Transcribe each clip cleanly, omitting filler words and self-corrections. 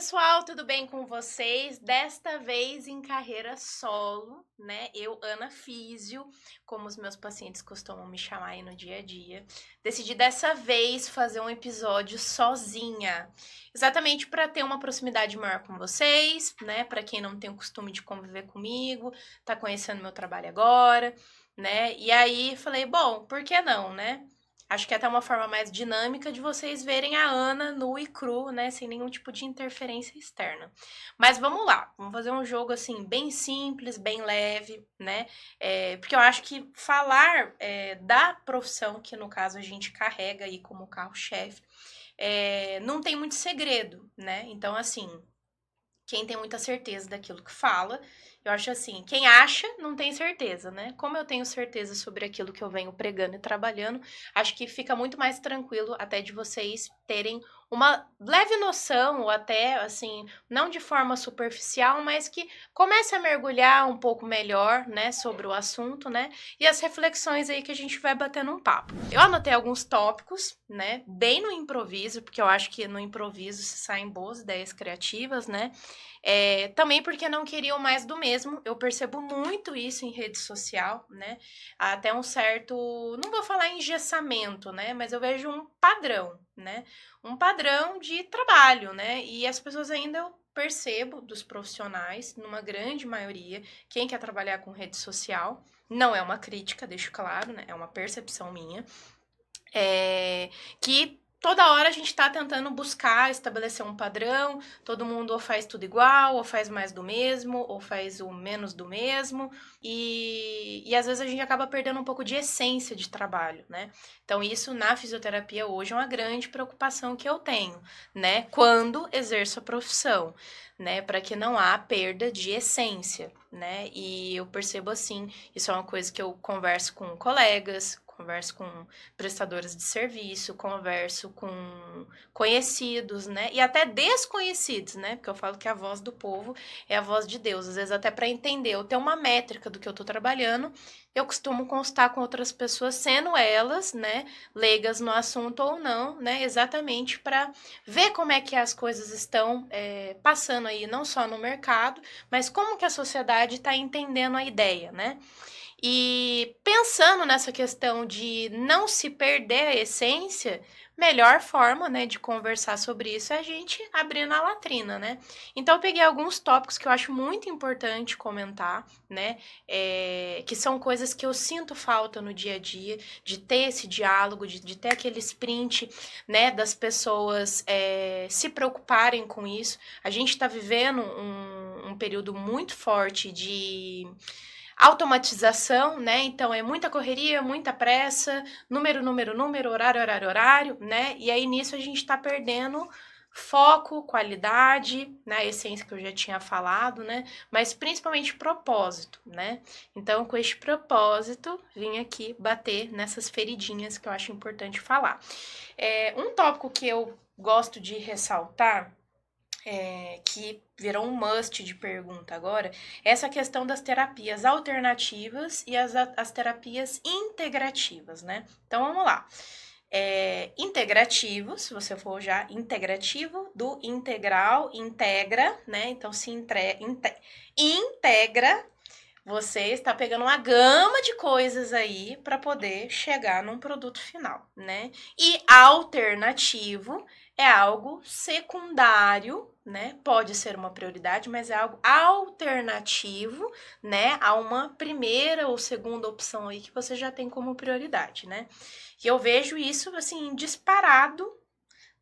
pessoal, tudo bem com vocês? Desta vez em carreira solo, né? Eu, Ana Físio, como os meus pacientes costumam me chamar aí no dia a dia, decidi dessa vez fazer um episódio sozinha, exatamente para ter uma proximidade maior com vocês, né? Para quem não tem o costume de conviver comigo, tá conhecendo meu trabalho agora, né? E aí falei, bom, por que não, né? Acho que é até uma forma mais dinâmica de vocês verem a Ana nua e cru, né? Sem nenhum tipo de interferência externa. Mas vamos lá, vamos fazer um jogo assim, bem simples, bem leve, né? Porque eu acho que falar da profissão que no caso a gente carrega aí como carro-chefe, não tem muito segredo, né? Então, assim, quem tem muita certeza daquilo que fala. Eu acho assim, quem acha não tem certeza, né? Como eu tenho certeza sobre aquilo que eu venho pregando e trabalhando, acho que fica muito mais tranquilo até de vocês terem uma leve noção, ou até assim, não de forma superficial, mas que comece a mergulhar um pouco melhor, né, sobre o assunto, né? E as reflexões aí que a gente vai batendo um papo. Eu anotei alguns tópicos, né, bem no improviso, porque eu acho que no improviso se saem boas ideias criativas, né? Também porque não queriam mais do mesmo. Eu percebo muito isso em rede social, né? Até um certo, não vou falar engessamento, né? Mas eu vejo um padrão, né? Um padrão de trabalho, né? E as pessoas ainda eu percebo dos profissionais, numa grande maioria, quem quer trabalhar com rede social, não é uma crítica, deixo claro, né? É uma percepção minha, que toda hora a gente está tentando buscar estabelecer um padrão, todo mundo ou faz tudo igual, ou faz mais do mesmo, ou faz o menos do mesmo, e às vezes a gente acaba perdendo um pouco de essência de trabalho, né? Então isso na fisioterapia hoje é uma grande preocupação que eu tenho, né? Quando exerço a profissão, né? Para que não há perda de essência, né? E eu percebo assim, isso é uma coisa que eu converso com colegas, converso com prestadores de serviço, converso com conhecidos, né? E até desconhecidos, né? Porque eu falo que a voz do povo é a voz de Deus. Às vezes até para entender, eu tenho uma métrica do que eu tô trabalhando, eu costumo constar com outras pessoas, sendo elas, né, leigas no assunto ou não, né, exatamente para ver como é que as coisas estão passando aí, não só no mercado, mas como que a sociedade está entendendo a ideia, né? E pensando nessa questão de não se perder a essência, melhor forma, né, de conversar sobre isso é a gente abrindo a latrina, né? Então eu peguei alguns tópicos que eu acho muito importante comentar, né? Que são coisas que eu sinto falta no dia a dia, de ter esse diálogo, de ter aquele sprint, né, das pessoas se preocuparem com isso. A gente está vivendo um período muito forte de automatização, né? Então é muita correria, muita pressa, número, horário, né? E aí nisso a gente está perdendo foco, qualidade, né? A essência que eu já tinha falado, né? Mas principalmente propósito, né? Então, com este propósito, vim aqui bater nessas feridinhas que eu acho importante falar. Um tópico que eu gosto de ressaltar, que virou um must de pergunta agora, é essa questão das terapias alternativas e as terapias integrativas, né? Então vamos lá. Integrativo, se você for já integrativo, do integral, integra, né? Então se integra, você está pegando uma gama de coisas aí para poder chegar num produto final, né? E alternativo é algo secundário, né? Pode ser uma prioridade, mas é algo alternativo, né? A uma primeira ou segunda opção aí que você já tem como prioridade, né? E eu vejo isso assim disparado,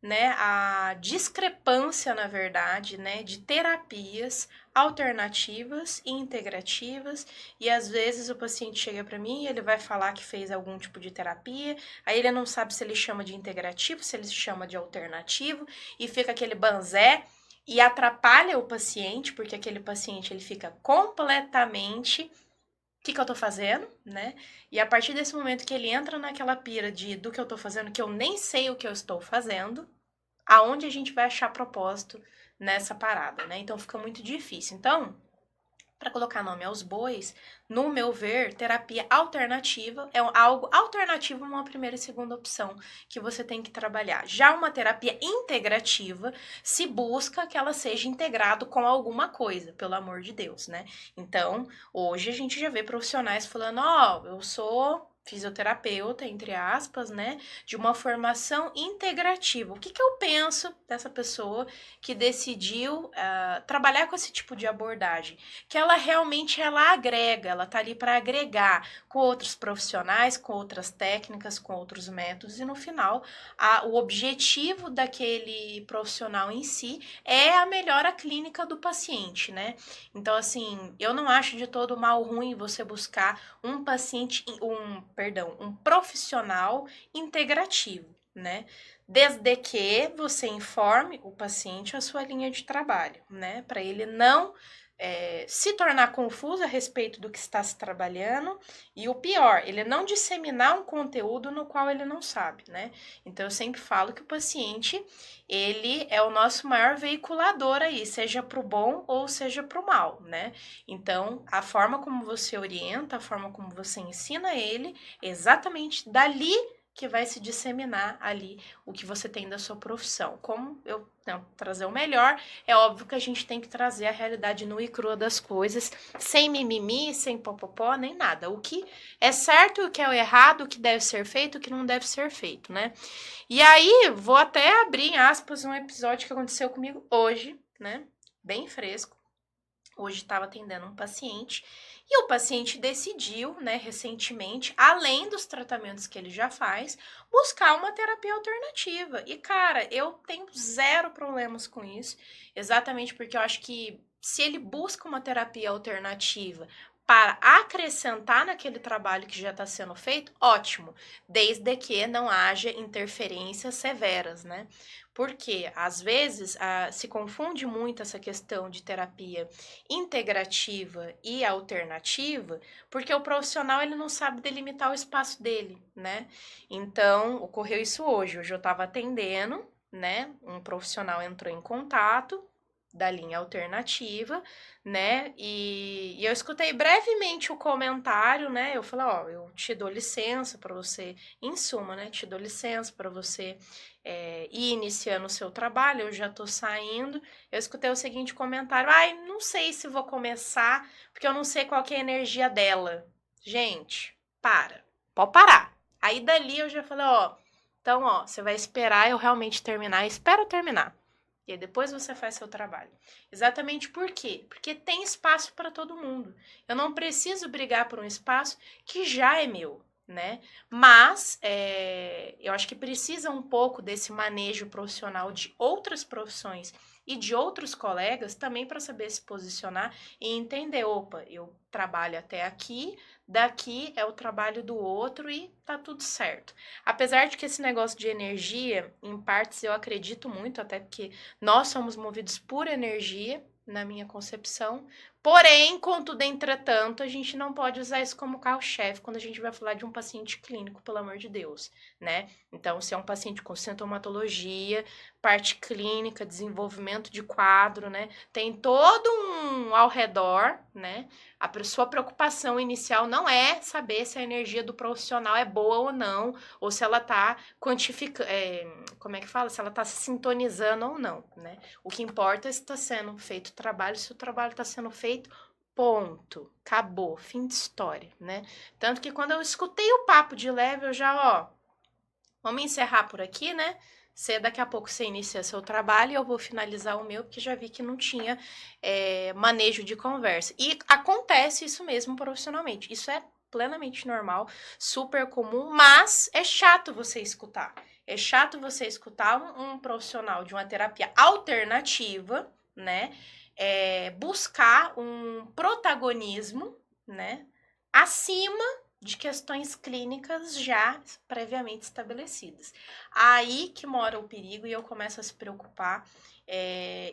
né, a discrepância, na verdade, né, de terapias alternativas e integrativas, e às vezes o paciente chega para mim e ele vai falar que fez algum tipo de terapia, aí ele não sabe se ele chama de integrativo, se ele chama de alternativo, e fica aquele banzé e atrapalha o paciente, porque aquele paciente ele fica completamente o que eu tô fazendo, né? E a partir desse momento que ele entra naquela pira do que eu tô fazendo, que eu nem sei o que eu estou fazendo, aonde a gente vai achar propósito nessa parada, né? Então fica muito difícil. Então, para colocar nome aos bois, no meu ver, terapia alternativa é algo alternativo a uma primeira e segunda opção que você tem que trabalhar. Já uma terapia integrativa se busca que ela seja integrado com alguma coisa, pelo amor de Deus, né? Então, hoje a gente já vê profissionais falando, eu sou fisioterapeuta, entre aspas, né, de uma formação integrativa. O que eu penso dessa pessoa que decidiu trabalhar com esse tipo de abordagem? Que ela realmente agrega, ela tá ali para agregar com outros profissionais, com outras técnicas, com outros métodos, e no final, o objetivo daquele profissional em si é a melhora clínica do paciente, né? Então, assim, eu não acho de todo mal ruim você buscar um profissional integrativo, né? Desde que você informe o paciente a sua linha de trabalho, né? Para ele não se tornar confuso a respeito do que está se trabalhando e o pior, ele não disseminar um conteúdo no qual ele não sabe, né? Então, eu sempre falo que o paciente, ele é o nosso maior veiculador aí, seja para o bom ou seja para o mal, né? Então, a forma como você orienta, a forma como você ensina ele, exatamente dali que vai se disseminar ali o que você tem da sua profissão. Como eu tento trazer o melhor, é óbvio que a gente tem que trazer a realidade nua e crua das coisas, sem mimimi, sem popopó, nem nada. O que é certo, o que é errado, o que deve ser feito, o que não deve ser feito, né? E aí, vou até abrir, em aspas, um episódio que aconteceu comigo hoje, né? Bem fresco. Hoje estava atendendo um paciente e o paciente decidiu, né, recentemente, além dos tratamentos que ele já faz, buscar uma terapia alternativa. E, cara, eu tenho zero problemas com isso, exatamente porque eu acho que se ele busca uma terapia alternativa para acrescentar naquele trabalho que já está sendo feito, ótimo, desde que não haja interferências severas, né? Porque, às vezes, se confunde muito essa questão de terapia integrativa e alternativa, porque o profissional ele não sabe delimitar o espaço dele, né? Então, ocorreu isso hoje. Hoje eu estava atendendo, né? Um profissional entrou em contato da linha alternativa, né? E eu escutei brevemente o comentário, né? Eu falei, eu te dou licença para você, em suma, né? Te dou licença para você ir iniciando o seu trabalho, eu já tô saindo. Eu escutei o seguinte comentário, não sei se vou começar, porque eu não sei qual que é a energia dela. Gente, pode parar. Aí dali eu já falei, então, você vai esperar eu realmente terminar, espero terminar. E aí depois você faz seu trabalho. Exatamente por quê? Porque tem espaço para todo mundo. Eu não preciso brigar por um espaço que já é meu, né? Mas eu acho que precisa um pouco desse manejo profissional de outras profissões e de outros colegas também para saber se posicionar e entender, opa, eu trabalho até aqui, daqui é o trabalho do outro e tá tudo certo. Apesar de que esse negócio de energia, em partes eu acredito muito, até porque nós somos movidos por energia, na minha concepção. Porém, contudo, entretanto, a gente não pode usar isso como carro-chefe quando a gente vai falar de um paciente clínico, pelo amor de Deus, né? Então, se é um paciente com sintomatologia, parte clínica, desenvolvimento de quadro, né? Tem todo um ao redor, né? A sua preocupação inicial não é saber se a energia do profissional é boa ou não, ou se ela tá quantificando, como é que fala? Se ela tá se sintonizando ou não, né? O que importa é se está sendo feito o trabalho, se o trabalho está sendo feito, ponto. Acabou, fim de história, né? Tanto que quando eu escutei o papo de leve, eu já, vamos encerrar por aqui, né? Daqui a pouco você inicia seu trabalho e eu vou finalizar o meu, porque já vi que não tinha manejo de conversa. E acontece isso mesmo profissionalmente. Isso é plenamente normal, super comum, mas é chato você escutar. É chato você escutar um profissional de uma terapia alternativa, né? Buscar um protagonismo, né? Acima de questões clínicas já previamente estabelecidas. Aí que mora o perigo e eu começo a se preocupar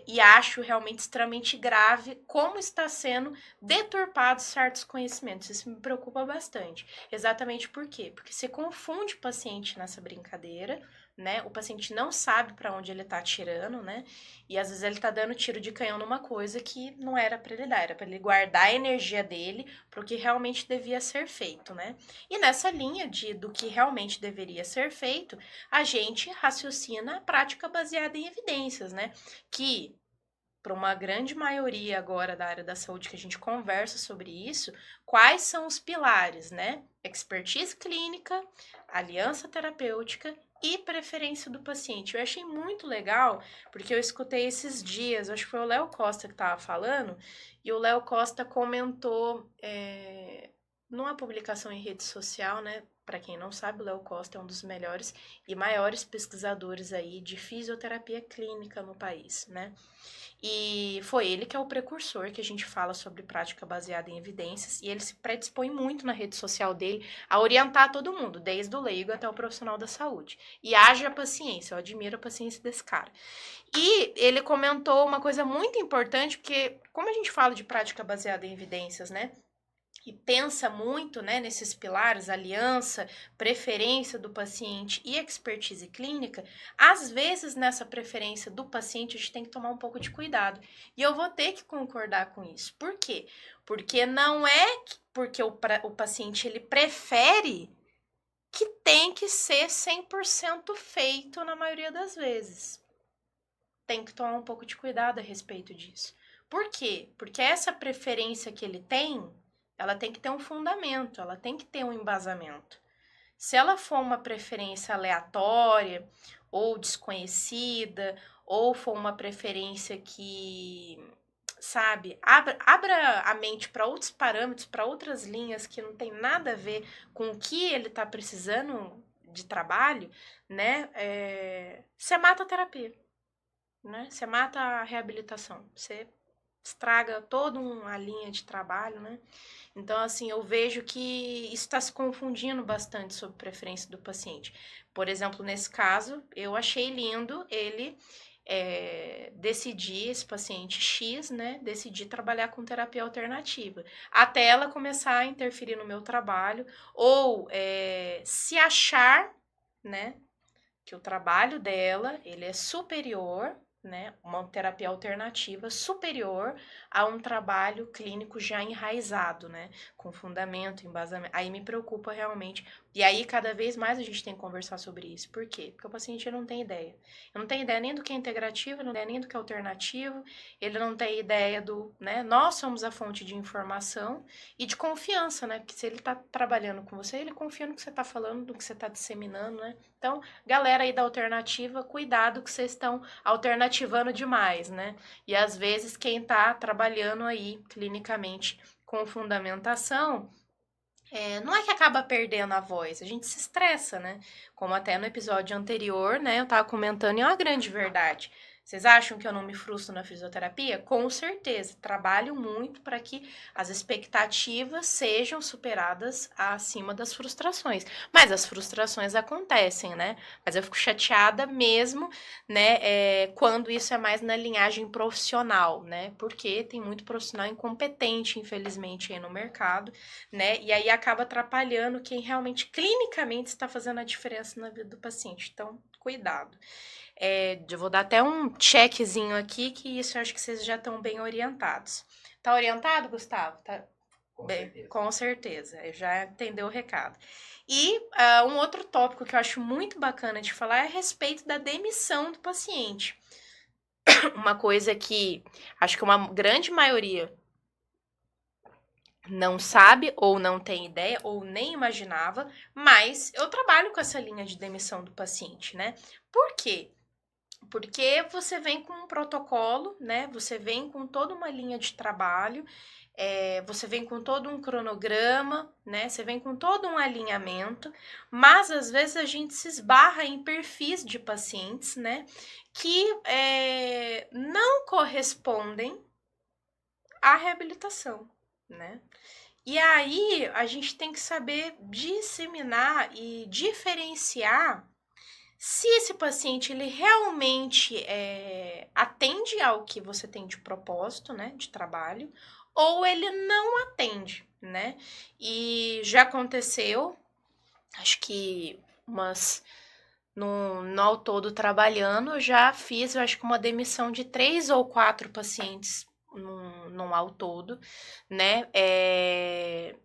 e acho realmente extremamente grave como está sendo deturpados certos conhecimentos. Isso me preocupa bastante. Exatamente por quê? Porque se confunde o paciente nessa brincadeira, né? O paciente não sabe para onde ele tá atirando, né? E às vezes ele tá dando tiro de canhão numa coisa que não era para ele dar, era para ele guardar a energia dele para o que realmente devia ser feito, né? E nessa linha do que realmente deveria ser feito, a gente raciocina a prática baseada em evidências, né? Que para uma grande maioria agora da área da saúde que a gente conversa sobre isso, quais são os pilares, né? Expertise clínica, aliança terapêutica e preferência do paciente. Eu achei muito legal, porque eu escutei esses dias, acho que foi o Léo Costa que estava falando, e o Léo Costa comentou numa publicação em rede social, né? Para quem não sabe, o Léo Costa é um dos melhores e maiores pesquisadores aí de fisioterapia clínica no país, né? E foi ele que é o precursor que a gente fala sobre prática baseada em evidências, e ele se predispõe muito na rede social dele a orientar todo mundo, desde o leigo até o profissional da saúde. E haja paciência, eu admiro a paciência desse cara. E ele comentou uma coisa muito importante, porque como a gente fala de prática baseada em evidências, né? E pensa muito, né, nesses pilares, aliança, preferência do paciente e expertise clínica, às vezes nessa preferência do paciente a gente tem que tomar um pouco de cuidado. E eu vou ter que concordar com isso. Por quê? Porque não é porque o paciente ele prefere que tem que ser 100% feito na maioria das vezes. Tem que tomar um pouco de cuidado a respeito disso. Por quê? Porque essa preferência que ele tem, ela tem que ter um fundamento, ela tem que ter um embasamento. Se ela for uma preferência aleatória ou desconhecida, ou for uma preferência que, sabe, abra a mente para outros parâmetros, para outras linhas que não tem nada a ver com o que ele está precisando de trabalho, né? Você mata a terapia, né? Você mata a reabilitação, você estraga toda uma linha de trabalho, né? Então, assim, eu vejo que isso está se confundindo bastante sobre preferência do paciente. Por exemplo, nesse caso, eu achei lindo ele decidir, esse paciente X, né, decidir trabalhar com terapia alternativa, até ela começar a interferir no meu trabalho, ou se achar, né, que o trabalho dela, ele é superior, né, uma terapia alternativa superior a um trabalho clínico já enraizado, né, com fundamento, embasamento. Aí me preocupa realmente. E aí cada vez mais a gente tem que conversar sobre isso. Por quê? Porque o paciente não tem ideia. Eu não tenho ideia nem do que é integrativo, não tem ideia nem do que é alternativo, ele não tem ideia do, né, nós somos a fonte de informação e de confiança, né, porque se ele está trabalhando com você, ele confia no que você está falando, no que você está disseminando, né. Então, galera aí da alternativa, cuidado que vocês estão alternativando demais, né? E às vezes quem está trabalhando aí clinicamente com fundamentação, não é que acaba perdendo a voz, a gente se estressa, né? Como até no episódio anterior, né, eu tava comentando, e é uma grande verdade. Vocês acham que eu não me frustro na fisioterapia? Com certeza. Trabalho muito para que as expectativas sejam superadas acima das frustrações. Mas as frustrações acontecem, né? Mas eu fico chateada mesmo, né, quando isso é mais na linhagem profissional, né? Porque tem muito profissional incompetente, infelizmente, aí no mercado, né? E aí acaba atrapalhando quem realmente clinicamente está fazendo a diferença na vida do paciente. Então, cuidado. Eu vou dar até um checkzinho aqui, que isso eu acho que vocês já estão bem orientados. Tá orientado, Gustavo? Tá bem, com certeza. Eu já entendeu o recado. E um outro tópico que eu acho muito bacana de falar é a respeito da demissão do paciente. Uma coisa que acho que uma grande maioria não sabe ou não tem ideia ou nem imaginava, mas eu trabalho com essa linha de demissão do paciente, né? Por quê? Porque você vem com um protocolo, né? Você vem com toda uma linha de trabalho, você vem com todo um cronograma, né? Você vem com todo um alinhamento, mas às vezes a gente se esbarra em perfis de pacientes, né? Que não correspondem à reabilitação, né? E aí a gente tem que saber disseminar e diferenciar se esse paciente ele realmente atende ao que você tem de propósito, né, de trabalho, ou ele não atende, né? E já aconteceu, acho que umas no ao todo trabalhando, eu já fiz, eu acho que uma demissão de 3 ou 4 pacientes no ao todo, né?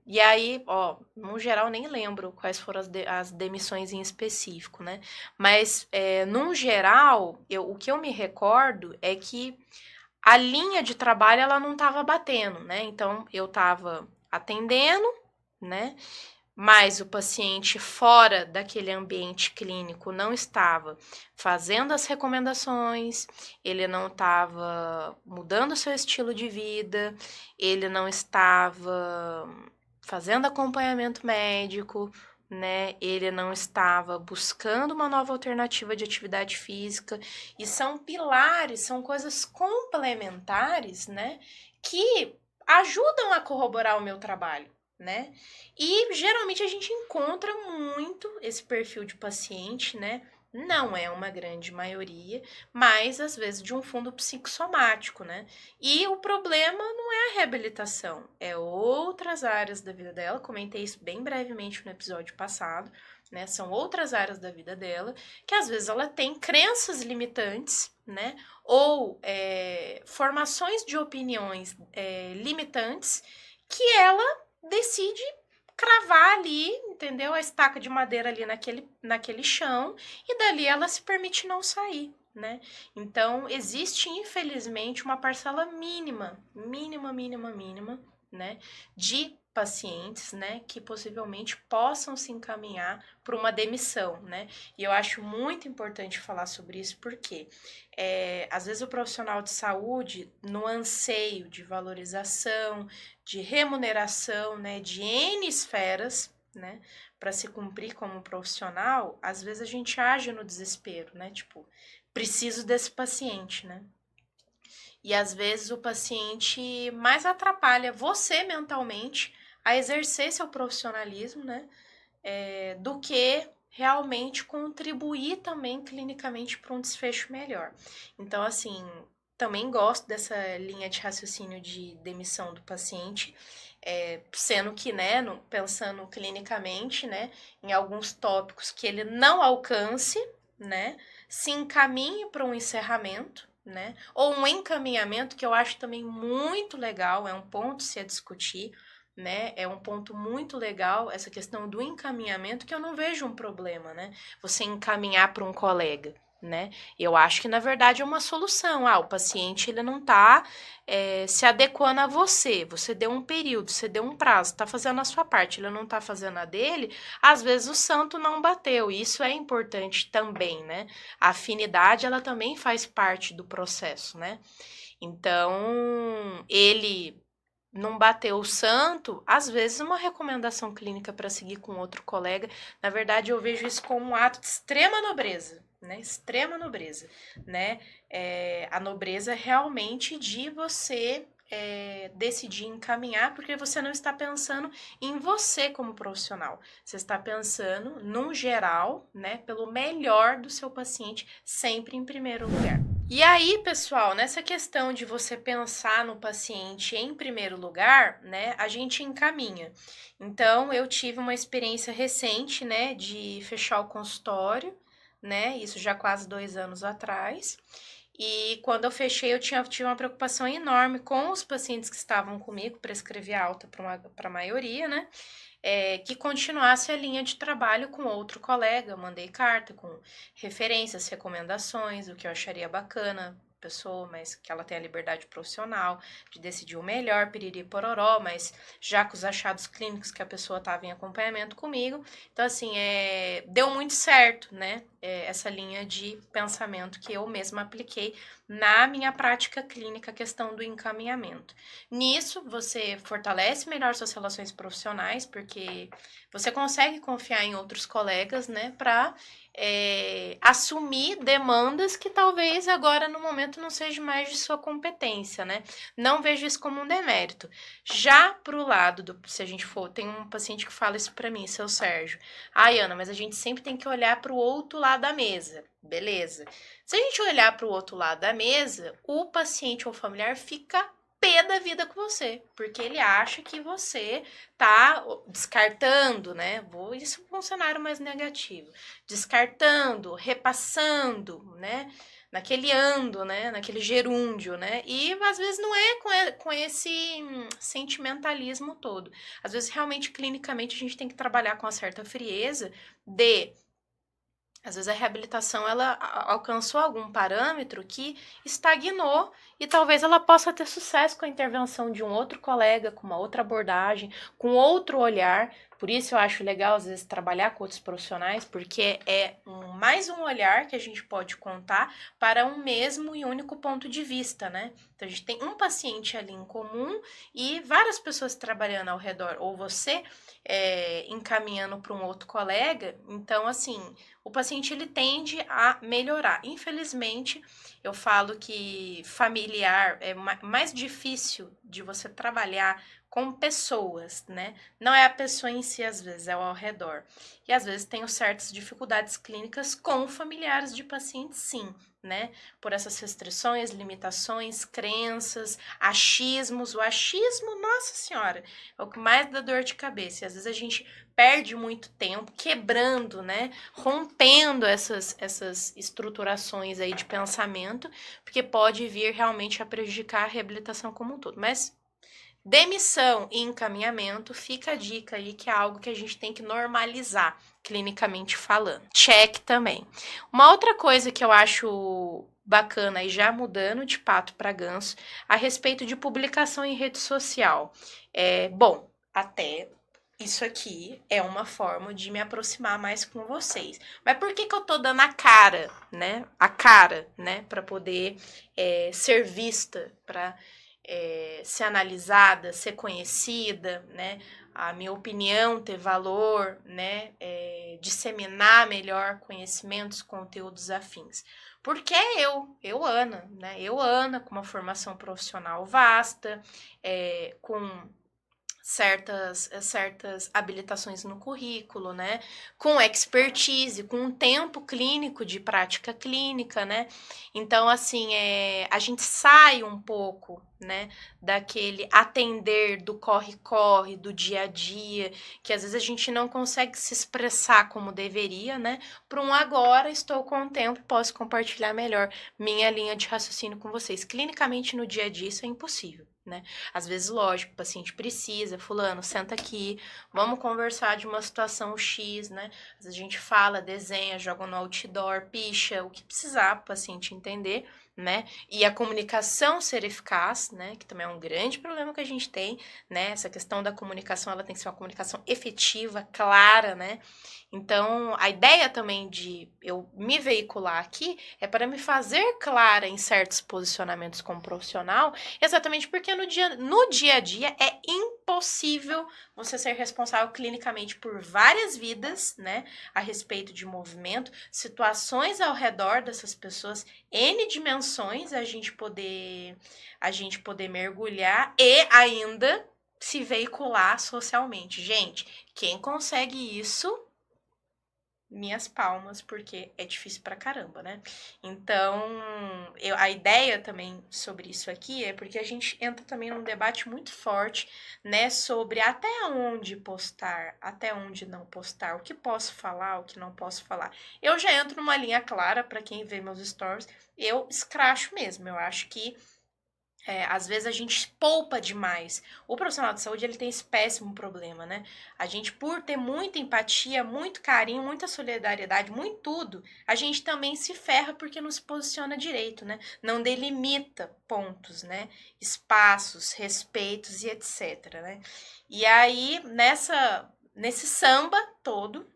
E aí, ó, no geral, nem lembro quais foram as demissões em específico, né? Mas, no geral, o que eu me recordo é que a linha de trabalho ela não estava batendo, né? Então, eu estava atendendo, né? Mas o paciente fora daquele ambiente clínico não estava fazendo as recomendações, ele não estava mudando o seu estilo de vida, ele não estava fazendo acompanhamento médico, né? Ele não estava buscando uma nova alternativa de atividade física, e são pilares, são coisas complementares, né? Que ajudam a corroborar o meu trabalho, né? E geralmente a gente encontra muito esse perfil de paciente, né? Não é uma grande maioria, mas às vezes de um fundo psicossomático, né? E o problema não é a reabilitação, é outras áreas da vida dela. Comentei isso bem brevemente no episódio passado, né? São outras áreas da vida dela que às vezes ela tem crenças limitantes, né? Ou formações de opiniões limitantes que ela decide cravar ali, entendeu? A estaca de madeira ali naquele chão, e dali ela se permite não sair, né? Então, existe, infelizmente, uma parcela mínima, mínima, né, de pacientes, né, que possivelmente possam se encaminhar para uma demissão, né? E eu acho muito importante falar sobre isso, porque às vezes o profissional de saúde, no anseio de valorização, de remuneração, né, de N esferas, né, para se cumprir como profissional, às vezes a gente age no desespero, né, tipo, preciso desse paciente, né? E às vezes o paciente mais atrapalha você mentalmente a exercer seu profissionalismo, né, do que realmente contribuir também clinicamente para um desfecho melhor. Então, assim, também gosto dessa linha de raciocínio de demissão do paciente, sendo que, né, pensando clinicamente, né, em alguns tópicos que ele não alcance, né, se encaminhe para um encerramento, né, ou um encaminhamento, que eu acho também muito legal, é um ponto se a discutir, né? É um ponto muito legal essa questão do encaminhamento, que eu não vejo um problema, né? Você encaminhar para um colega, né? Eu acho que na verdade é uma solução. O paciente ele não está se adequando a você. Você deu um período, você deu um prazo, está fazendo a sua parte, ele não está fazendo a dele. Às vezes o santo não bateu. Isso é importante também, né? A afinidade ela também faz parte do processo, né? Então ele não bateu o santo, às vezes uma recomendação clínica para seguir com outro colega, na verdade eu vejo isso como um ato de extrema nobreza, né? Extrema nobreza, né? A nobreza realmente de você decidir encaminhar, porque você não está pensando em você como profissional, você está pensando num geral, né? Pelo melhor do seu paciente, sempre em primeiro lugar. E aí, pessoal, nessa questão de você pensar no paciente em primeiro lugar, né, a gente encaminha. Então, eu tive uma experiência recente, né, de fechar o consultório, né, isso já quase 2 anos atrás. E quando eu fechei, tive uma preocupação enorme com os pacientes que estavam comigo, prescrevi alta para a maioria, né? Que continuasse a linha de trabalho com outro colega. Mandei carta com referências, recomendações, o que eu acharia bacana, pessoa, mas que ela tenha liberdade profissional de decidir o melhor, piriri pororó, mas já com os achados clínicos que a pessoa estava em acompanhamento comigo. Então, assim, deu muito certo, né? Essa linha de pensamento que eu mesma apliquei na minha prática clínica, a questão do encaminhamento. Nisso, você fortalece melhor suas relações profissionais, porque você consegue confiar em outros colegas, né, para assumir demandas que talvez agora no momento não seja mais de sua competência, né? Não vejo isso como um demérito. Já pro lado se a gente for, tem um paciente que fala isso para mim, seu Sérgio. Ai, Ana, mas a gente sempre tem que olhar para o outro lado da mesa. Beleza. Se a gente olhar para o outro lado da mesa, o paciente ou familiar fica pé da vida com você, porque ele acha que você tá descartando, né? Isso é um cenário mais negativo. Descartando, repassando, né? Naquele ando, né? Naquele gerúndio, né? E às vezes não é com esse sentimentalismo todo. Às vezes, realmente, clinicamente, a gente tem que trabalhar com uma certa frieza de... Às vezes a reabilitação ela alcançou algum parâmetro que estagnou e talvez ela possa ter sucesso com a intervenção de um outro colega, com uma outra abordagem, com outro olhar. Por isso eu acho legal, às vezes, trabalhar com outros profissionais, porque é mais um olhar que a gente pode contar para um mesmo e único ponto de vista, né? Então a gente tem um paciente ali em comum e várias pessoas trabalhando ao redor, ou você encaminhando para um outro colega. Então, assim, o paciente ele tende a melhorar. Infelizmente, eu falo que familiar é mais difícil de você trabalhar com pessoas, né? Não é a pessoa em si, às vezes, é o ao redor. E às vezes tenho certas dificuldades clínicas com familiares de pacientes, sim, né? Por essas restrições, limitações, crenças, achismos. O achismo, nossa senhora, é o que mais dá dor de cabeça. E às vezes a gente perde muito tempo quebrando, né? Rompendo essas estruturações aí de pensamento, porque pode vir realmente a prejudicar a reabilitação como um todo. Mas demissão e encaminhamento, fica a dica aí que é algo que a gente tem que normalizar, clinicamente falando. Check também. Uma outra coisa que eu acho bacana e já mudando de pato para ganso, a respeito de publicação em rede social. Bom, até isso aqui é uma forma de me aproximar mais com vocês. Mas por que eu tô dando a cara, né? A cara, né? Para poder ser vista, para ser analisada, ser conhecida, né? A minha opinião ter valor, né? Disseminar melhor conhecimentos, conteúdos afins. Porque eu, Ana, né? Eu, Ana, com uma formação profissional vasta, com certas habilitações no currículo, né? Com expertise, com um tempo clínico de prática clínica, né? Então, assim, a gente sai um pouco, né, daquele atender do corre-corre, do dia a dia, que às vezes a gente não consegue se expressar como deveria, né? Para um agora, estou com o tempo, posso compartilhar melhor minha linha de raciocínio com vocês. Clinicamente, no dia a dia, isso é impossível, né? Às vezes, lógico, o paciente precisa, fulano, senta aqui, vamos conversar de uma situação X, né? Às vezes a gente fala, desenha, joga no outdoor, picha, o que precisar para o paciente entender, né? E a comunicação ser eficaz, né? Que também é um grande problema que a gente tem, né? Essa questão da comunicação, ela tem que ser uma comunicação efetiva, clara, né? Então, a ideia também de eu me veicular aqui é para me fazer clara em certos posicionamentos como profissional, exatamente porque no dia a dia é impossível você ser responsável clinicamente por várias vidas, né, a respeito de movimento, situações ao redor dessas pessoas, N dimensões a gente poder mergulhar e ainda se veicular socialmente. Gente, quem consegue isso, minhas palmas, porque é difícil pra caramba, né? Então, a ideia também sobre isso aqui é porque a gente entra também num debate muito forte, né? Sobre até onde postar, até onde não postar, o que posso falar, o que não posso falar. Eu já entro numa linha clara para quem vê meus stories, eu escracho mesmo, eu acho que às vezes a gente poupa demais. O profissional de saúde, ele tem esse péssimo problema, né? A gente, por ter muita empatia, muito carinho, muita solidariedade, muito tudo, a gente também se ferra porque não se posiciona direito, né? Não delimita pontos, né? Espaços, respeitos e etc, né? E aí, nesse samba todo,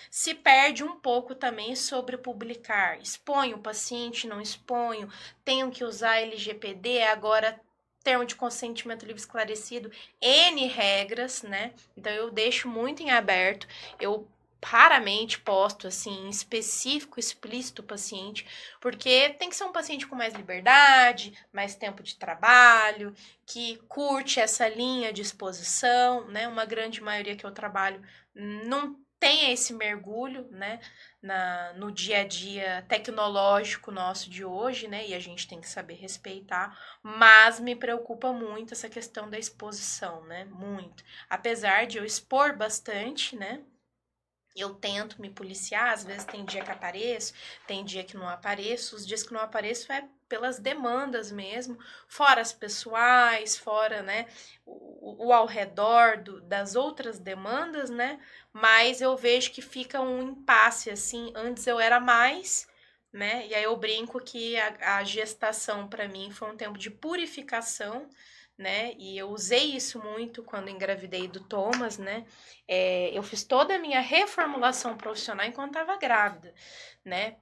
se perde um pouco também sobre publicar. Exponho o paciente, não exponho, tenho que usar LGPD, agora termo de consentimento livre esclarecido, N regras, né? Então eu deixo muito em aberto, eu raramente posto assim, em específico, explícito o paciente, porque tem que ser um paciente com mais liberdade, mais tempo de trabalho, que curte essa linha de exposição, né? Uma grande maioria que eu trabalho não tenha esse mergulho, né, no dia a dia tecnológico nosso de hoje, né, e a gente tem que saber respeitar, mas me preocupa muito essa questão da exposição, né, muito. Apesar de eu expor bastante, né, eu tento me policiar, às vezes tem dia que apareço, tem dia que não apareço. Os dias que não apareço é pelas demandas mesmo, fora as pessoais, fora, né, o ao redor das outras demandas, né? Mas eu vejo que fica um impasse, assim. Antes eu era mais, né? E aí eu brinco que a gestação para mim foi um tempo de purificação, né? E eu usei isso muito quando engravidei do Thomas, né? Eu fiz toda a minha reformulação profissional enquanto estava grávida, né?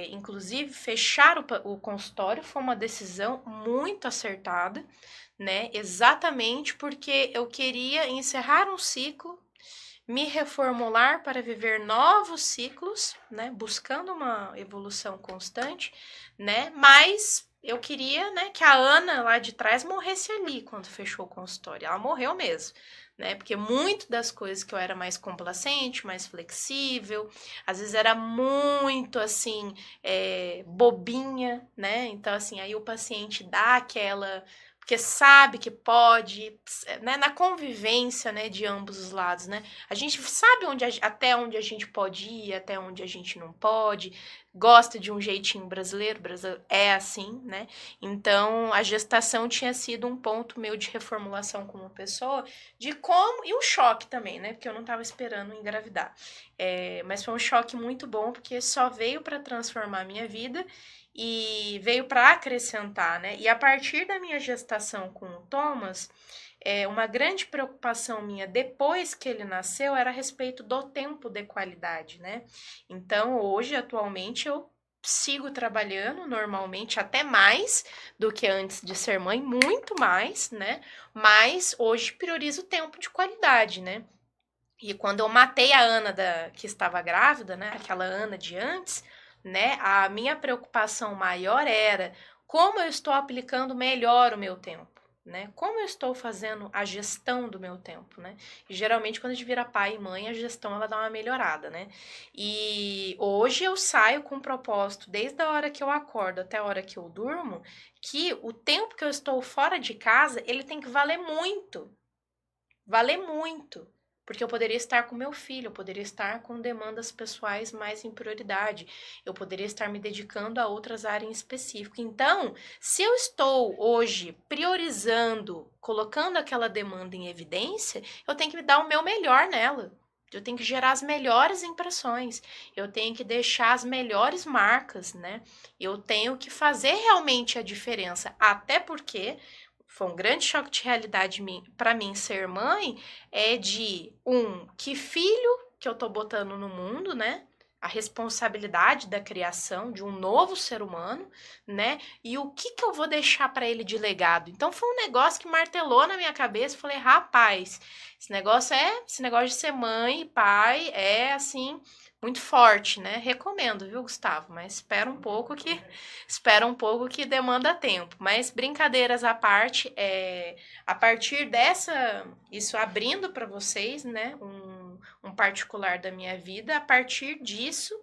Inclusive, fechar o consultório foi uma decisão muito acertada, né? Exatamente porque eu queria encerrar um ciclo, me reformular para viver novos ciclos, né? Buscando uma evolução constante, né? Mas eu queria, né, que a Ana lá de trás morresse ali quando fechou o consultório. Ela morreu mesmo, né? Porque muito das coisas que eu era mais complacente, mais flexível, às vezes era muito assim, bobinha, né? Então, assim, aí o paciente dá aquela. Porque sabe que pode, né, na convivência, né, de ambos os lados, né? A gente sabe até onde a gente pode ir, até onde a gente não pode, gosta de um jeitinho brasileiro, brasileiro é assim, né? Então, a gestação tinha sido um ponto meu de reformulação como pessoa, de como, e um choque também, né? Porque eu não estava esperando engravidar. Mas foi um choque muito bom, porque só veio para transformar a minha vida e veio para acrescentar, né? E a partir da minha gestação com o Thomas, uma grande preocupação minha depois que ele nasceu era a respeito do tempo de qualidade, né? Então, hoje, atualmente, eu sigo trabalhando normalmente, até mais do que antes de ser mãe, muito mais, né? Mas hoje priorizo o tempo de qualidade, né? E quando eu matei a Ana que estava grávida, né? Aquela Ana de antes, né? A minha preocupação maior era como eu estou aplicando melhor o meu tempo, né? Como eu estou fazendo a gestão do meu tempo, né? E geralmente quando a gente vira pai e mãe, a gestão ela dá uma melhorada, né? E hoje eu saio com um propósito, desde a hora que eu acordo até a hora que eu durmo, que o tempo que eu estou fora de casa, ele tem que valer muito. Valer muito. Porque eu poderia estar com meu filho, eu poderia estar com demandas pessoais mais em prioridade, eu poderia estar me dedicando a outras áreas em específico. Então, se eu estou hoje priorizando, colocando aquela demanda em evidência, eu tenho que me dar o meu melhor nela. Eu tenho que gerar as melhores impressões, eu tenho que deixar as melhores marcas, né? Eu tenho que fazer realmente a diferença, até porque foi um grande choque de realidade para mim ser mãe, que filho que eu tô botando no mundo, né? A responsabilidade da criação de um novo ser humano, né? E o que eu vou deixar para ele de legado. Então foi um negócio que martelou na minha cabeça, falei, rapaz, esse negócio de ser mãe e pai é assim muito forte, né? Recomendo, viu, Gustavo? Mas espera um pouco que demanda tempo. Mas brincadeiras à parte, a partir isso abrindo para vocês, né, um particular da minha vida, a partir disso,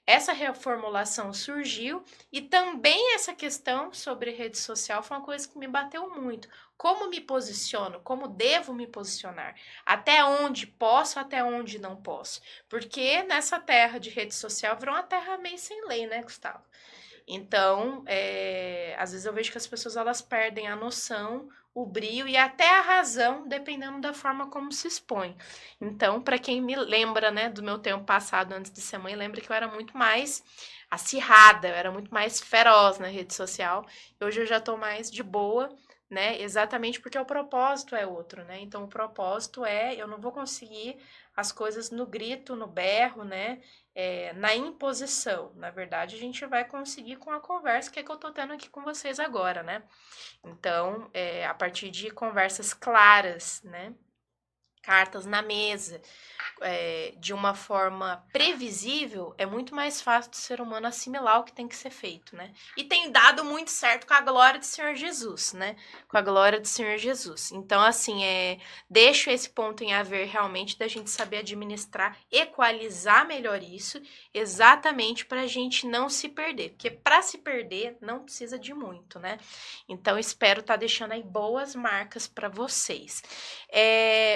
essa reformulação surgiu e também essa questão sobre rede social foi uma coisa que me bateu muito. Como me posiciono? Como devo me posicionar? Até onde posso, até onde não posso? Porque nessa terra de rede social virou uma terra meio sem lei, né, Gustavo? Então, às vezes eu vejo que as pessoas elas perdem a noção, o brio e até a razão, dependendo da forma como se expõe. Então, para quem me lembra, né, do meu tempo passado antes de ser mãe, lembra que eu era muito mais acirrada, eu era muito mais feroz na rede social. Hoje eu já tô mais de boa, né? Exatamente porque o propósito é outro, né? Então, o propósito eu não vou conseguir as coisas no grito, no berro, né? Na imposição. Na verdade, a gente vai conseguir com a conversa que eu tô tendo aqui com vocês agora, né? Então, a partir de conversas claras, né? cartas na mesa, de uma forma previsível, é muito mais fácil do ser humano assimilar o que tem que ser feito, né? E tem dado muito certo com a glória do Senhor Jesus, né? Com a glória do Senhor Jesus. Então, assim, deixo esse ponto em haver realmente da gente saber administrar, equalizar melhor isso, exatamente para a gente não se perder. Porque para se perder, não precisa de muito, né? Então, espero estar deixando aí boas marcas para vocês.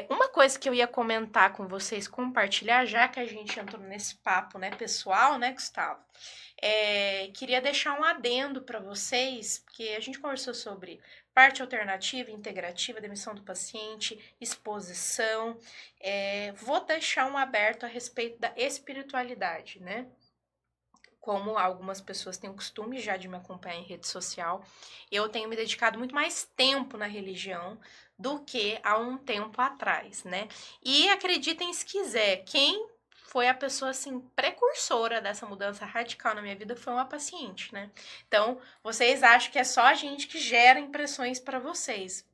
Uma coisa que eu ia comentar com vocês, compartilhar, já que a gente entrou nesse papo, né, pessoal, né, Gustavo? Queria deixar um adendo para vocês, porque a gente conversou sobre parte alternativa, integrativa, demissão do paciente, exposição. Vou deixar um aberto a respeito da espiritualidade, né? Como algumas pessoas têm o costume já de me acompanhar em rede social, eu tenho me dedicado muito mais tempo na religião do que há um tempo atrás, né? E acreditem se quiser, quem foi a pessoa, assim, precursora dessa mudança radical na minha vida foi uma paciente, né? Então, vocês acham que é só a gente que gera impressões para vocês.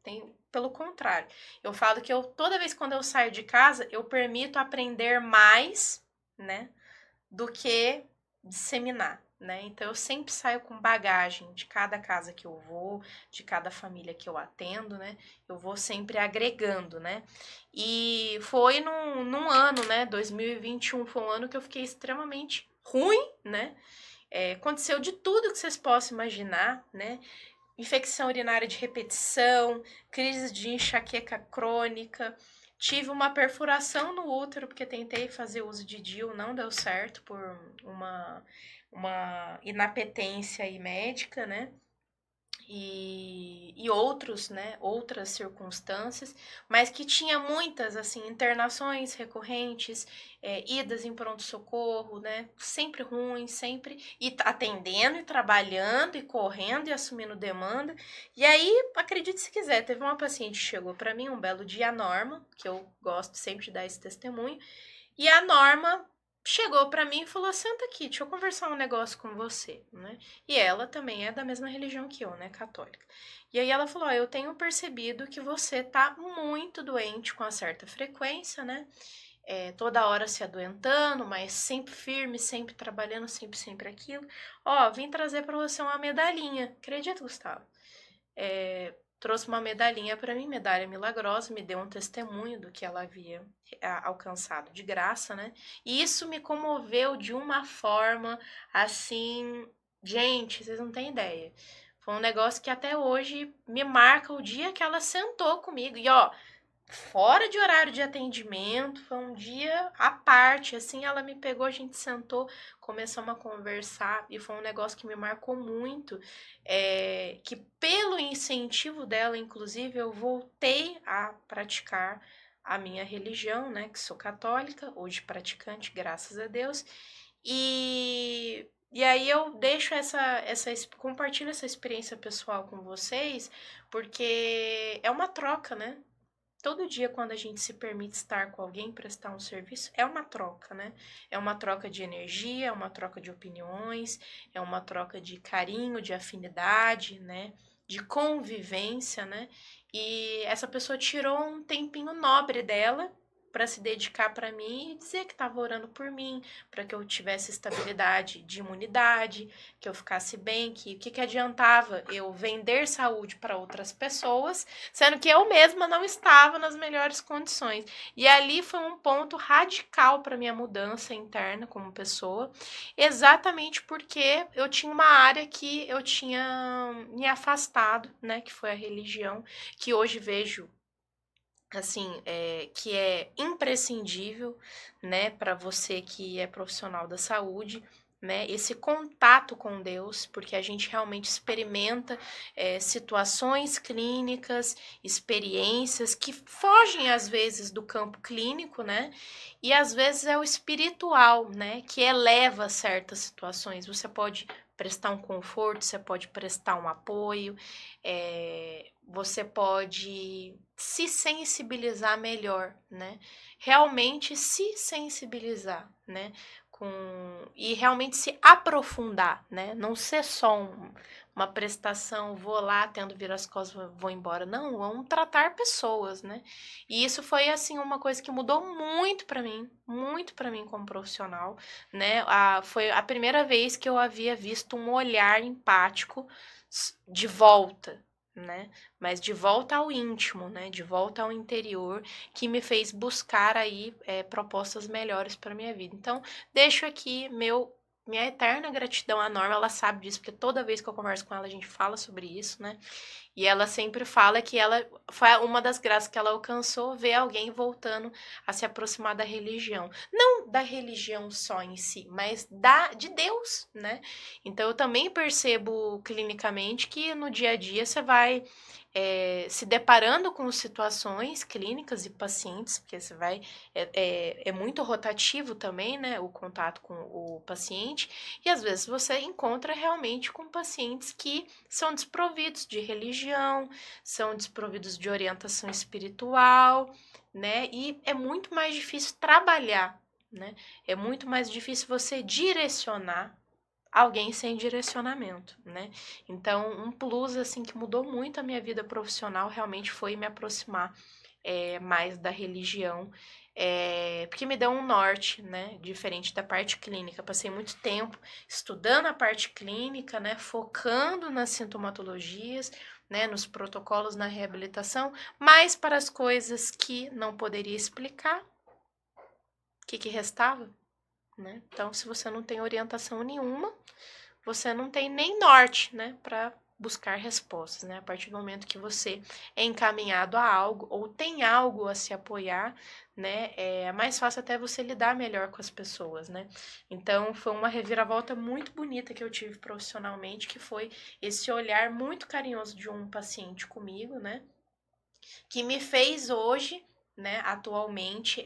Pelo contrário, eu falo que toda vez quando eu saio de casa, eu permito aprender mais, né, do que disseminar, né? Então eu sempre saio com bagagem de cada casa que eu vou, de cada família que eu atendo, né? Eu vou sempre agregando, né? E foi num ano, né? 2021 foi um ano que eu fiquei extremamente ruim, né? Aconteceu de tudo que vocês possam imaginar, né? Infecção urinária de repetição, crise de enxaqueca crônica. Tive uma perfuração no útero, porque tentei fazer uso de DIU, não deu certo por uma inapetência aí médica, né? E outros, né, outras circunstâncias, mas que tinha muitas, assim, internações recorrentes, idas em pronto-socorro, né, sempre ruim, sempre, e atendendo, e trabalhando, e correndo, e assumindo demanda, e aí, acredite se quiser, teve uma paciente que chegou para mim um belo dia, a Norma, que eu gosto sempre de dar esse testemunho, e a Norma chegou para mim e falou: senta aqui, deixa eu conversar um negócio com você, né? E ela também é da mesma religião que eu, né, católica. E aí ela falou: eu tenho percebido que você tá muito doente com uma certa frequência, né? Toda hora se adoentando, mas sempre firme, sempre trabalhando, sempre aquilo. Ó, vim trazer para você uma medalhinha. Acredita, Gustavo? Trouxe uma medalhinha para mim, medalha milagrosa, me deu um testemunho do que ela havia alcançado de graça, né? E isso me comoveu de uma forma assim, gente, vocês não têm ideia. Foi um negócio que até hoje me marca o dia que ela sentou comigo. E ó, fora de horário de atendimento, foi um dia à parte, assim, ela me pegou, a gente sentou, começamos a conversar, e foi um negócio que me marcou muito, que pelo incentivo dela, inclusive, eu voltei a praticar a minha religião, né, que sou católica, hoje praticante, graças a Deus, e aí eu deixo compartilho essa experiência pessoal com vocês, porque é uma troca, né? Todo dia, quando a gente se permite estar com alguém, prestar um serviço, é uma troca, né? É uma troca de energia, é uma troca de opiniões, é uma troca de carinho, de afinidade, né? De convivência, né? E essa pessoa tirou um tempinho nobre dela para se dedicar para mim e dizer que estava orando por mim, para que eu tivesse estabilidade de imunidade, que eu ficasse bem, que o que adiantava eu vender saúde para outras pessoas, sendo que eu mesma não estava nas melhores condições. E ali foi um ponto radical para minha mudança interna como pessoa, exatamente porque eu tinha uma área que eu tinha me afastado, né, que foi a religião, que hoje vejo assim, que é imprescindível, né, para você que é profissional da saúde, né, esse contato com Deus, porque a gente realmente experimenta situações clínicas, experiências que fogem às vezes do campo clínico, né, e às vezes é o espiritual, né, que eleva certas situações. Você pode prestar um conforto, você pode prestar um apoio, você pode se sensibilizar melhor, né? Realmente se sensibilizar, né? E realmente se aprofundar, né? Não ser só uma prestação, vou lá, atendo, viro as costas, vou embora. Não, vamos tratar pessoas, né? E isso foi, assim, uma coisa que mudou muito pra mim como profissional, né? Foi a primeira vez que eu havia visto um olhar empático de volta, né? Mas de volta ao íntimo, né? De volta ao interior, que me fez buscar aí propostas melhores para minha vida. Então, deixo aqui minha eterna gratidão à Norma, ela sabe disso, porque toda vez que eu converso com ela, a gente fala sobre isso, né? E ela sempre fala que ela foi uma das graças que ela alcançou ver alguém voltando a se aproximar da religião. Não da religião só em si, mas de Deus, né? Então eu também percebo clinicamente que no dia a dia você vai se deparando com situações clínicas e pacientes, porque você vai. É muito rotativo também, né? O contato com o paciente, e às vezes você encontra realmente com pacientes que são desprovidos de religião, são desprovidos de orientação espiritual, né? E é muito mais difícil trabalhar, né? É muito mais difícil você direcionar alguém sem direcionamento, né? Então, um plus, assim, que mudou muito a minha vida profissional realmente foi me aproximar mais da religião, porque me deu um norte, né? Diferente da parte clínica. Passei muito tempo estudando a parte clínica, né? Focando nas sintomatologias, né? Nos protocolos, na reabilitação, mas para as coisas que não poderia explicar, o que restava? Né? Então, se você não tem orientação nenhuma, você não tem nem norte, né, para buscar respostas, né? A partir do momento que você é encaminhado a algo ou tem algo a se apoiar, né, é mais fácil até você lidar melhor com as pessoas, né? Então, foi uma reviravolta muito bonita que eu tive profissionalmente, que foi esse olhar muito carinhoso de um paciente comigo, né, que me fez hoje, né, atualmente,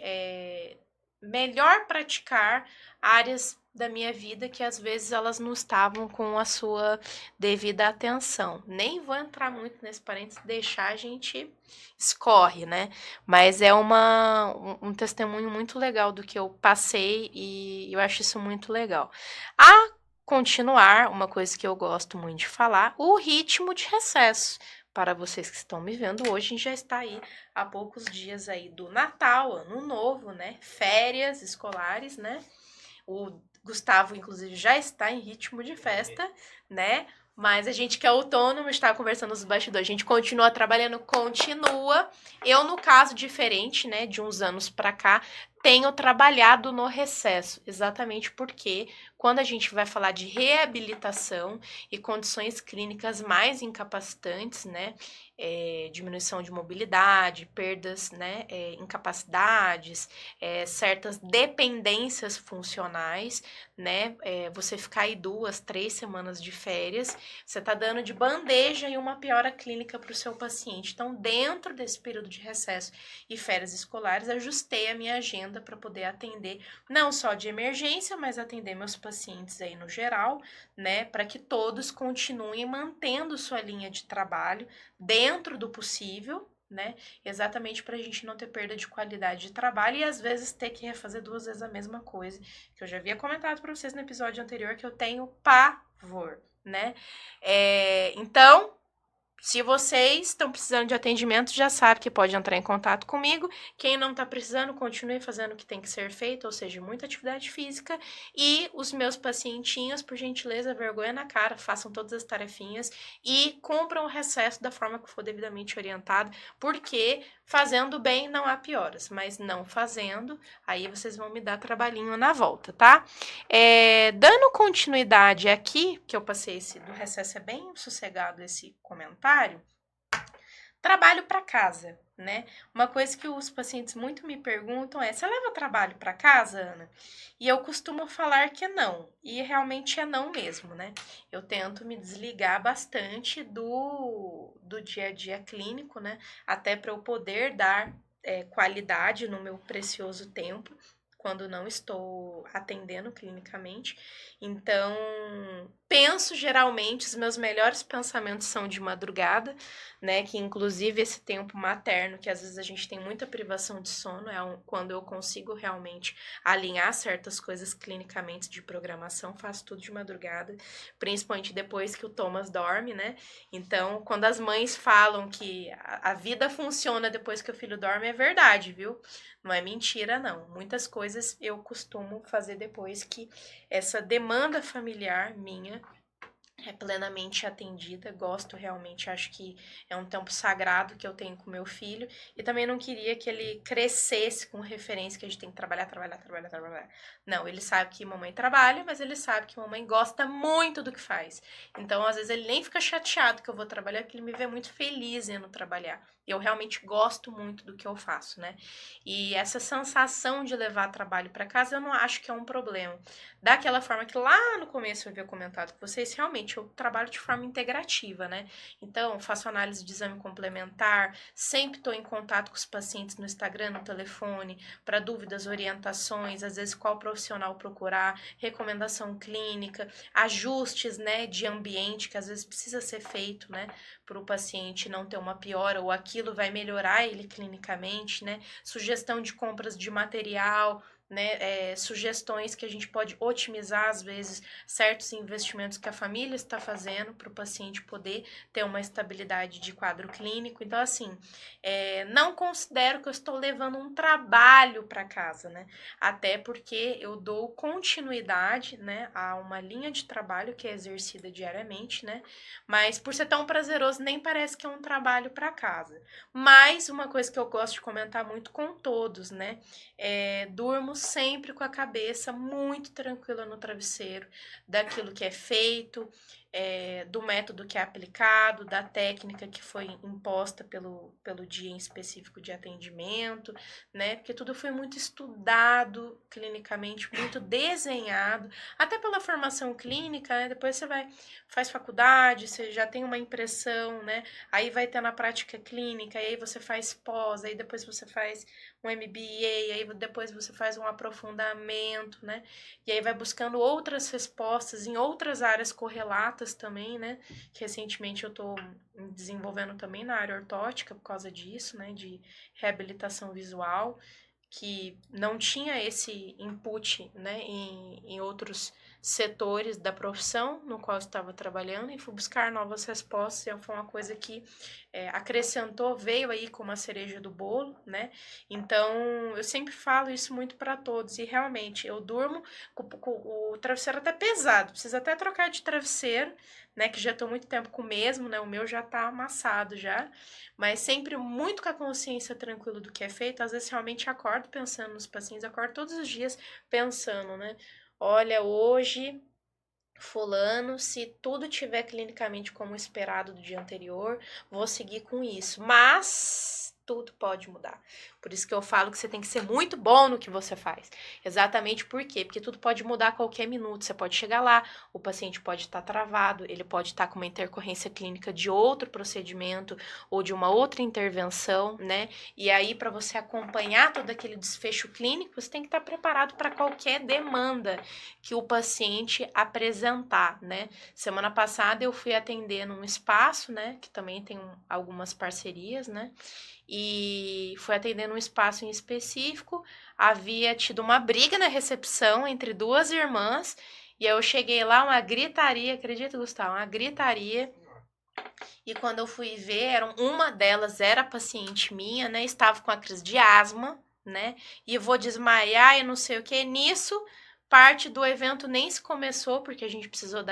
melhor praticar áreas da minha vida que às vezes elas não estavam com a sua devida atenção. Nem vou entrar muito nesse parênteses, deixar a gente escorre, né? Mas é um testemunho muito legal do que eu passei e eu acho isso muito legal. A continuar, uma coisa que eu gosto muito de falar, o ritmo de recesso. Para vocês que estão me vendo hoje, a gente já está aí há poucos dias aí do Natal, Ano Novo, né? Férias escolares, né? O Gustavo, inclusive, já está em ritmo de festa, né? Mas a gente que é autônomo, está conversando nos bastidores, a gente continua trabalhando, continua. Eu, no caso, diferente, né, de uns anos para cá, tenho trabalhado no recesso, exatamente porque quando a gente vai falar de reabilitação e condições clínicas mais incapacitantes, né, diminuição de mobilidade, perdas, né, incapacidades, certas dependências funcionais, né, você ficar aí 2, 3 semanas de férias, você está dando de bandeja e uma piora clínica para o seu paciente. Então, dentro desse período de recesso e férias escolares, ajustei a minha agenda para poder atender não só de emergência, mas atender meus pacientes aí no geral, né, para que todos continuem mantendo sua linha de trabalho dentro do possível, né, exatamente para a gente não ter perda de qualidade de trabalho e às vezes ter que refazer 2 vezes a mesma coisa, que eu já havia comentado para vocês no episódio anterior que eu tenho pavor, né? Então, se vocês estão precisando de atendimento, já sabe que pode entrar em contato comigo. Quem não está precisando, continue fazendo o que tem que ser feito, ou seja, muita atividade física. E os meus pacientinhos, por gentileza, vergonha na cara, façam todas as tarefinhas e cumpram o recesso da forma que for devidamente orientado, porque fazendo bem não há pioras, mas não fazendo, aí vocês vão me dar trabalhinho na volta, tá? Dando continuidade aqui, que eu passei do recesso, é bem sossegado esse comentário, trabalho para casa, né? Uma coisa que os pacientes muito me perguntam é: você leva trabalho para casa, Ana? E eu costumo falar que não, e realmente é não mesmo, né? Eu tento me desligar bastante do dia a dia clínico, né? Até para eu poder dar qualidade no meu precioso tempo. quando não estou atendendo clinicamente. Então, penso geralmente, os meus melhores pensamentos são de madrugada, né? Que inclusive esse tempo materno, que às vezes a gente tem muita privação de sono, quando eu consigo realmente alinhar certas coisas clinicamente de programação, faço tudo de madrugada, principalmente depois que o Thomas dorme, né? Então, quando as mães falam que a vida funciona depois que o filho dorme, é verdade, viu? Não é mentira, não. Muitas coisas eu costumo fazer depois que essa demanda familiar minha é plenamente atendida. Gosto realmente, acho que é um tempo sagrado que eu tenho com meu filho. E também não queria que ele crescesse com referência que a gente tem que trabalhar, trabalhar, trabalhar, trabalhar. Não, ele sabe que mamãe trabalha, mas ele sabe que mamãe gosta muito do que faz. Então, às vezes, ele nem fica chateado que eu vou trabalhar, porque ele me vê muito feliz indo trabalhar. Eu realmente gosto muito do que eu faço, né? E essa sensação de levar trabalho para casa, eu não acho que é um problema. Daquela forma que lá no começo eu havia comentado com vocês, realmente eu trabalho de forma integrativa, né? Então, faço análise de exame complementar, sempre estou em contato com os pacientes no Instagram, no telefone, para dúvidas, orientações, às vezes qual profissional procurar, recomendação clínica, ajustes, né, de ambiente que às vezes precisa ser feito, né, para o paciente não ter uma piora ou aquilo vai melhorar ele clinicamente, né? Sugestão de compras de material, né, sugestões que a gente pode otimizar, às vezes, certos investimentos que a família está fazendo para o paciente poder ter uma estabilidade de quadro clínico. Então, assim, não considero que eu estou levando um trabalho para casa, né? Até porque eu dou continuidade, né, a uma linha de trabalho que é exercida diariamente, né? Mas por ser tão prazeroso, nem parece que é um trabalho para casa. Mas uma coisa que eu gosto de comentar muito com todos, né? Durmo sempre com a cabeça muito tranquila no travesseiro, daquilo que é feito, do método que é aplicado, da técnica que foi imposta pelo dia em específico de atendimento, né? Porque tudo foi muito estudado clinicamente, muito desenhado, até pela formação clínica, né? Depois você faz faculdade, você já tem uma impressão, né? Aí vai ter na prática clínica, aí você faz pós, aí depois você faz um MBA, aí depois você faz um aprofundamento, né? E aí vai buscando outras respostas em outras áreas correlatas também, né? Que recentemente eu tô desenvolvendo também na área ortótica por causa disso, né? De reabilitação visual, que não tinha esse input, né, em outros setores da profissão no qual eu estava trabalhando, e fui buscar novas respostas, e foi uma coisa que acrescentou, veio aí como a cereja do bolo, né? Então, eu sempre falo isso muito para todos, e realmente, eu durmo com o travesseiro até pesado, preciso até trocar de travesseiro, né, que já estou muito tempo com o mesmo, né, o meu já está amassado já, mas sempre muito com a consciência tranquila do que é feito. Às vezes realmente acordo pensando nos pacientes, acordo todos os dias pensando, né? Olha, hoje, fulano, se tudo tiver clinicamente como esperado do dia anterior, vou seguir com isso. Mas tudo pode mudar. Por isso que eu falo que você tem que ser muito bom no que você faz. Exatamente por quê? Porque tudo pode mudar a qualquer minuto. Você pode chegar lá, o paciente pode estar travado, ele pode estar com uma intercorrência clínica de outro procedimento ou de uma outra intervenção, né? E aí, para você acompanhar todo aquele desfecho clínico, você tem que estar preparado para qualquer demanda que o paciente apresentar, né? Semana passada eu fui atender num espaço, né? Que também tem algumas parcerias, né? E fui atender num espaço em específico, havia tido uma briga na recepção entre duas irmãs, e eu cheguei lá, uma gritaria, acredita, Gustavo? Uma gritaria, e quando eu fui ver, uma delas era paciente minha, né, estava com a crise de asma, né, e eu vou desmaiar e não sei o que, nisso... Parte do evento nem se começou, porque a gente precisou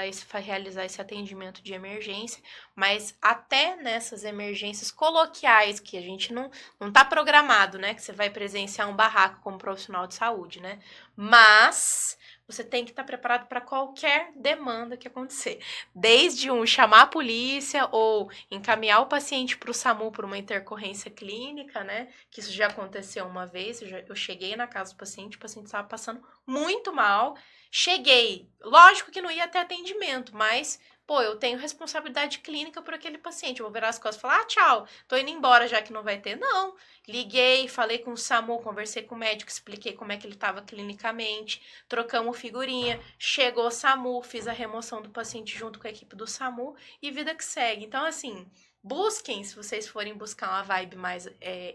realizar esse atendimento de emergência, mas até nessas emergências coloquiais, que a gente não tá programado, né? Que você vai presenciar um barraco como profissional de saúde, né? Mas você tem que estar preparado para qualquer demanda que acontecer. Desde chamar a polícia ou encaminhar o paciente para o SAMU por uma intercorrência clínica, né? Que isso já aconteceu uma vez, eu cheguei na casa do paciente, o paciente estava passando muito mal. Cheguei, lógico que não ia ter atendimento, mas pô, eu tenho responsabilidade clínica por aquele paciente. Eu vou virar as costas e falar, tchau, tô indo embora já que não vai ter. Não, liguei, falei com o SAMU, conversei com o médico, expliquei como é que ele estava clinicamente, trocamos figurinha, chegou o SAMU, fiz a remoção do paciente junto com a equipe do SAMU e vida que segue. Então, assim, busquem, se vocês forem buscar uma vibe mais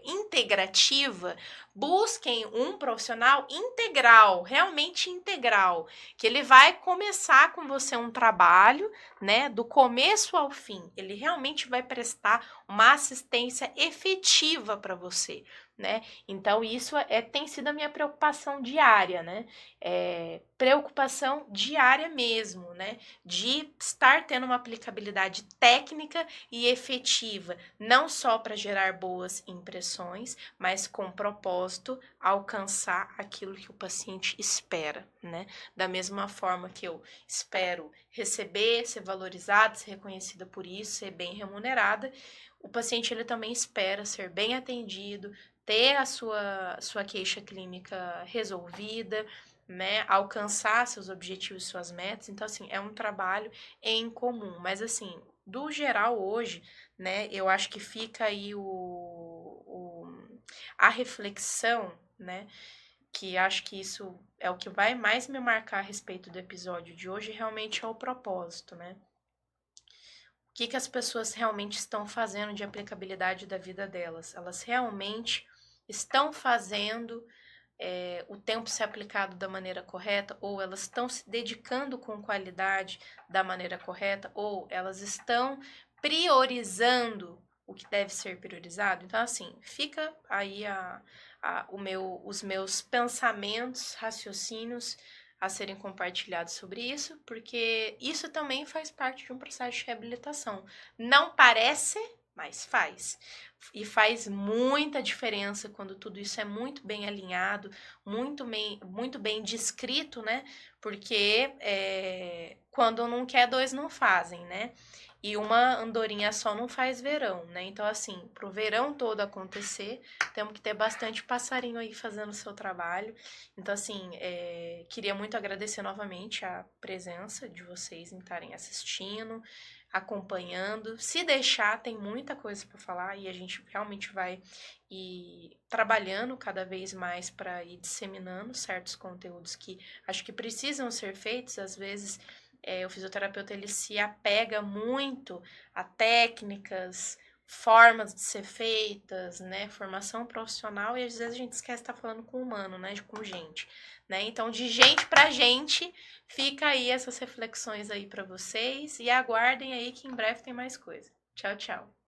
integrativa, busquem um profissional integral, realmente integral, que ele vai começar com você um trabalho, né, do começo ao fim. Ele realmente vai prestar uma assistência efetiva para você, né? Então isso tem sido a minha preocupação diária, né? Preocupação diária mesmo, né? De estar tendo uma aplicabilidade técnica e efetiva, não só para gerar boas impressões, mas com propósito alcançar aquilo que o paciente espera, né? Da mesma forma que eu espero receber, ser valorizada, ser reconhecida por isso, ser bem remunerada, o paciente ele também espera ser bem atendido, ter a sua queixa clínica resolvida, né, alcançar seus objetivos, suas metas. Então, assim, é um trabalho em comum. Mas, assim, do geral hoje, né, eu acho que fica aí a reflexão, né, que acho que isso é o que vai mais me marcar a respeito do episódio de hoje, realmente é o propósito, né? O que, que as pessoas realmente estão fazendo de aplicabilidade da vida delas? Elas realmente estão fazendo o tempo ser aplicado da maneira correta, ou elas estão se dedicando com qualidade da maneira correta, ou elas estão priorizando o que deve ser priorizado. Então, assim, fica aí os meus pensamentos, raciocínios a serem compartilhados sobre isso, porque isso também faz parte de um processo de reabilitação. Não parece, mas faz. E faz muita diferença quando tudo isso é muito bem alinhado, muito bem descrito, né? Porque quando não quer, dois não fazem, né? E uma andorinha só não faz verão, né? Então, assim, pro verão todo acontecer, temos que ter bastante passarinho aí fazendo o seu trabalho. Então, assim, queria muito agradecer novamente a presença de vocês em estarem assistindo, acompanhando. Se deixar, tem muita coisa para falar e a gente realmente vai ir trabalhando cada vez mais para ir disseminando certos conteúdos que acho que precisam ser feitos. Às vezes, o fisioterapeuta ele se apega muito a técnicas, formas de ser feitas, né, formação profissional, e às vezes a gente esquece de estar falando com humano, né, com gente, né? Então, de gente para gente, fica aí essas reflexões aí para vocês e aguardem aí que em breve tem mais coisa. Tchau, tchau.